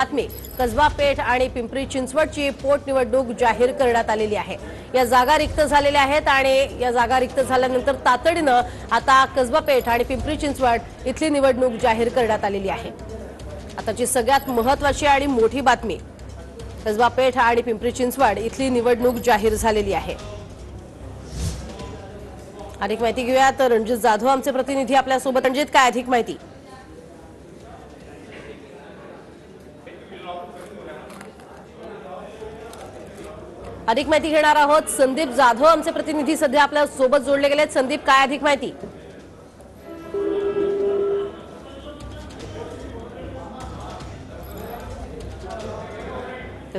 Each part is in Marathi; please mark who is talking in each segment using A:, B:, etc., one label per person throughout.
A: बातमी, कसबा पेठ आणि पिंपरी चिंचवडची पोटनिवडणूक जाहीर करण्यात आलेली आहे। या जागा रिक्त झालेल्या आहेत आणि या जागा रिक्त झाल्यानंतर तातडीने आता कसबा पेठ आणि पिंपरी चिंचवड इथली निवडणूक जाहीर करण्यात आलेली आहे। आताची सगळ्यात महत्त्वाची आणि मोठी बातमी, कसबा पेठ आणि पिंपरी चिंचवड इथली निवडणूक जाहीर झालेली आहे। अधिक माहिती घेऊयात, रणजित जाधव आमचे प्रतिनिधी आपल्या सोबत। रणजित, काय अधिक माहिती? अधिक माहिती घेणार आहोत। संदीप जाधव आमचे प्रतिनिधी सध्या आपल्या सोबत जोडले गेलेत। संदीप, काय अधिक माहिती?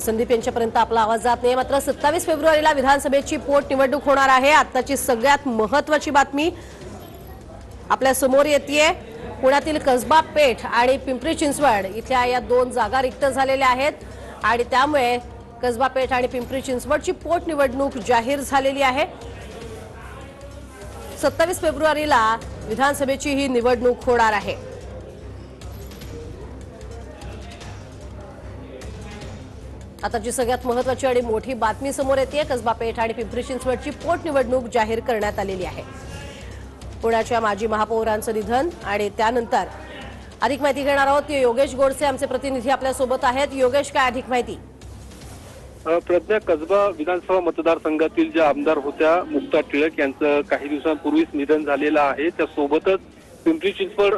A: संदीप यांच्यापर्यंत आपला आवाज जात नाही। मात्र 27 फेब्रुवारीला विधानसभेची पोटनिवडणूक होणार आहे। आताची सगळ्यात महत्त्वाची बातमी आपल्या समोर येतेय। पुण्यातील कसबा पेठ आणि पिंपरी चिंचवड इथल्या या दोन जागा रिक्त झालेल्या आहेत आणि त्यामुळे कसबा पेठ आणि पिंपरी चिंचवडची पोटनिवडणूक जाहीर झालेली आहे। 27 फेब्रुवारीला विधानसभेची ही निवडणूक होणार आहे। आताची सगळ्यात महत्त्वाची आणि मोठी बातमी समोर येते। कसबा पेठ आणि पिंपरी चिंचवडची पोटनिवडणूक जाहीर करण्यात आलेली आहे। पुण्याच्या माजी महापौरांचं निधन आणि त्यानंतर अधिक माहिती घेणार आहोत। योगेश गोडसे आमचे प्रतिनिधी आपल्या सोबत आहेत। योगेश, काय अधिक माहिती?
B: प्रज्ञा, कसबा विधानसभा मतदारसंघातील ज्या आमदार होत्या मुक्ता टिळक यांचं काही दिवसांपूर्वीच निधन झालेलं आहे। त्यासोबतच पिंपरी चिंचवड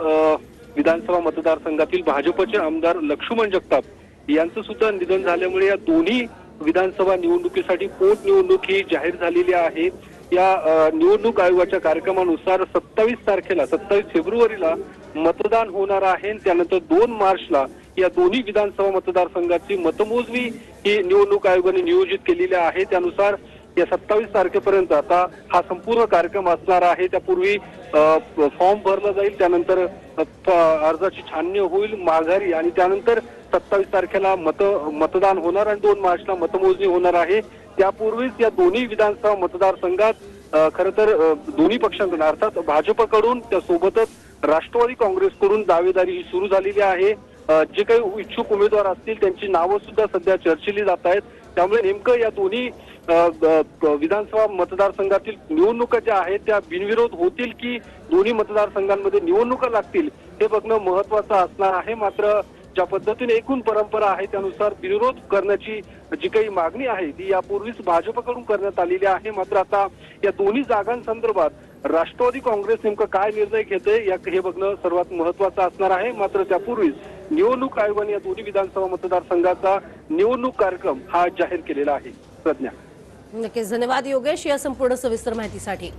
B: विधानसभा मतदारसंघातील भाजपचे आमदार लक्ष्मण जगताप यांचं सुद्धा निधन झाल्यामुळे या दोन्ही विधानसभा निवडणुकीसाठी पोटनिवडणूक ही जाहीर झालेली आहे। या निवडणूक आयोगाच्या कार्यक्रमानुसार 27 फेब्रुवारीला मतदान होणार आहे। त्यानंतर 2 मार्चला या दोन्ही विधानसभा मतदारसंघाची मतमोजणी ही निवडणूक आयोगाने नियोजित केलेली आहे। त्यानुसार या 27 तारखेपर्यंत आता हा संपूर्ण कार्यक्रम असणार आहे। त्यापूर्वी फॉर्म भरला जाईल, त्यानंतर अर्जाची छाननी होईल माघारी आणि त्यानंतर 27 तारखेला मतदान होणार आणि 2 मार्चला मतमोजणी होणार आहे। त्यापूर्वीच या दोन्ही विधानसभा मतदारसंघात खरं तर दोन्ही पक्षांकडून अर्थात भाजपकडून त्यासोबतच राष्ट्रवादी काँग्रेसकडून दावेदारी ही सुरू झालेली आहे। जे काही इच्छुक उमेदवार असतील त्यांची नावं सुद्धा सध्या चर्चिली जात आहेत। त्यामुळे नेमकं या दोन्ही विधानसभा मतदारसंघातील निवडणुका ज्या आहेत त्या बिनविरोध होतील की दोन्ही मतदारसंघांमध्ये निवडणुका लागतील हे बघणं महत्त्वाचं असणार आहे। मात्र ज्या पद्धतीने एकूण परंपरा आहे त्यानुसार बिनविरोध करण्याची जी काही मागणी आहे ती यापूर्वीच भाजपकडून करण्यात आलेली आहे। मात्र आता या दोन्ही जागांसंदर्भात राष्ट्रवादी काँग्रेस नेमकं काय निर्णय घेते हे बघणं सर्वात महत्त्वाचं असणार आहे। मात्र त्यापूर्वीच निवडणूक आयोगाने या दोन्ही विधानसभा मतदारसंघाचा निवडणूक कार्यक्रम हा जाहीर केलेला आहे। प्रज्ञा,
A: नक्कीच धन्यवाद योगेश या संपूर्ण सविस्तर माहितीसाठी।